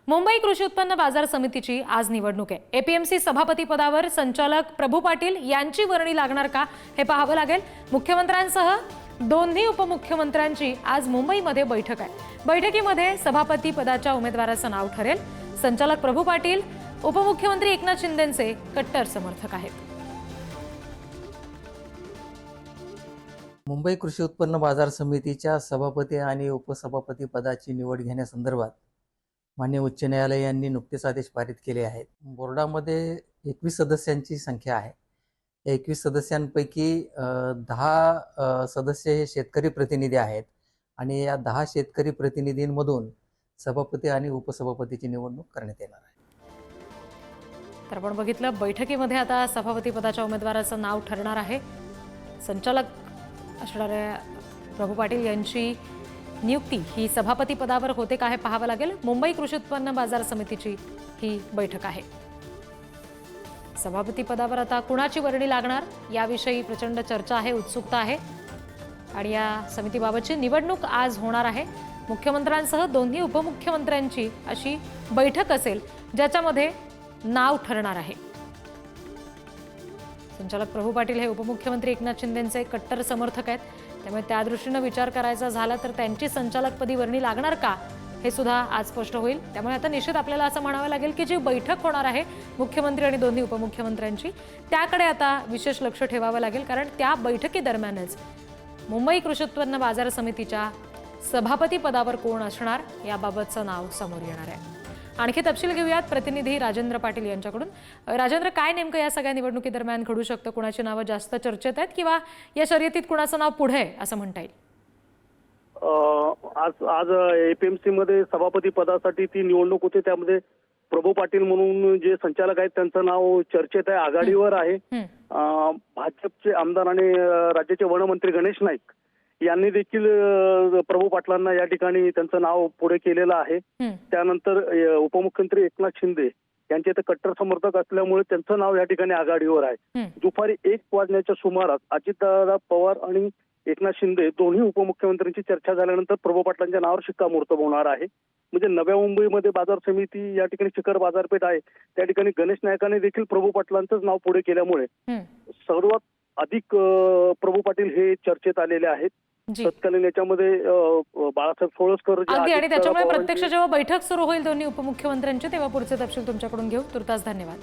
मुंबई कृषी उत्पन्न बाजार समितीची आज निवडणूक आहे। एपीएमसी सभापती पदावर संचालक प्रभू पाटील यांची वर्णी लागणार का हे पाहावं लागेल। मुख्यमंत्र्यांसह दोन्ही उपमुख्यमंत्र्यांची आज मुंबईमध्ये बैठक आहे। बैठकीमध्ये सभापती पदाच्या उमेदवाराचं नाव ठरेल। संचालक प्रभू पाटील उपमुख्यमंत्री एकनाथ शिंदेंचे कट्टर समर्थक आहेत। मुंबई कृषी उत्पन्न बाजार समितीच्या सभापती आणि उपसभापती पदाची निवड घेण्यासंदर्भात माननीय उच्च न्यायालय यांनी नुकतेच आदेश पारित केले आहेत। बोर्डामध्ये 21 सदस्यांची संख्या आहे। या 21 सदस्यांपैकी 10 सदस्य हे शेतकरी प्रतिनिधी आहेत आणि या 10 शेतकरी प्रतिनिधींमधून सभापती आणि उपसभापतीची निवडणूक करण्यात येणार आहे। तर आपण बघितलं बैठकीमध्ये आता सभापती पदाच्या उमेदवाराचं नाव ठरणार आहे। संचालक असणाऱ्या प्रभू पाटील यांची नियुक्ती ही सभापती पदावर होते का हे पाहावं लागेल। मुंबई कृषी उत्पन्न बाजार समितीची ही बैठक आहे। सभापती पदावर आता कुणाची वर्णी लागणार याविषयी प्रचंड चर्चा आहे, उत्सुकता आहे आणि या समितीबाबतची निवडणूक आज होणार आहे। मुख्यमंत्र्यांसह दोन्ही उपमुख्यमंत्र्यांची अशी बैठक असेल ज्याच्यामध्ये नाव ठरणार आहे। संचालक प्रभू पाटील हे उपमुख्यमंत्री एकनाथ शिंदेंचे कट्टर समर्थक आहेत, त्यामुळे त्या दृष्टीने विचार करायचा झाला तर त्यांची संचालकपदी वर्णी लागणार का हे सुद्धा आज स्पष्ट होईल। त्यामुळे आता निश्चित आपल्याला असं म्हणावं लागेल की जी बैठक होणार आहे मुख्यमंत्री आणि दोन्ही उपमुख्यमंत्र्यांची त्याकडे आता विशेष लक्ष ठेवावं लागेल, कारण त्या बैठकीदरम्यानच मुंबई कृषी उत्पन्न बाजार समितीच्या सभापती पदावर कोण असणार याबाबतचं नाव समोर येणार आहे। आणखी तपशील घेऊयात प्रतिनिधी राजेंद्र पाटील यांच्याकडून। राजेंद्र, काय नेमकं या सगळ्या निवडणुकीदरम्यान घडू शकतं? कुणाची नावं जास्त चर्चेत आहेत किंवा या शर्यतीत कुणाचं नाव पुढे आहे असं म्हणता येईल? आज एपीएमसी मध्ये सभापती पदासाठी ती निवडणूक होते। त्यामध्ये प्रभू पाटील म्हणून जे संचालक आहेत त्यांचं नाव चर्चेत आहे, आघाडीवर आहे। भाजपचे आमदार आणि राज्याचे वनमंत्री गणेश नाईक यांनी देखील प्रभू पाटलांना या ठिकाणी त्यांचं नाव पुढे केलेलं आहे। त्यानंतर उपमुख्यमंत्री एकनाथ शिंदे यांचे ते कट्टर समर्थक असल्यामुळे त्यांचं नाव या ठिकाणी आघाडीवर आहे। दुपारी 1 वाजण्याच्या सुमारास अजितदादा पवार आणि एकनाथ शिंदे दोन्ही उपमुख्यमंत्र्यांची चर्चा झाल्यानंतर प्रभू पाटलांच्या नावावर शिक्कामोर्तब होणार आहे। म्हणजे नव्या मुंबईमध्ये बाजार समिती या ठिकाणी शिखर बाजारपेठ आहे, त्या ठिकाणी गणेश नायकाने देखील प्रभू पाटलांचंच नाव पुढे केल्यामुळे सर्वात अधिक प्रभू पाटील हे चर्चेत आलेले आहेत। तत्कालीन याच्यामध्ये बाळासाहेब सोळसकर आणि त्याच्यामुळे प्रत्यक्ष जेव्हा बैठक सुरू होईल दोन्ही उपमुख्यमंत्र्यांची तेव्हा पुढचे तपशील तुमच्याकडून घेऊ। तुर्तास धन्यवाद।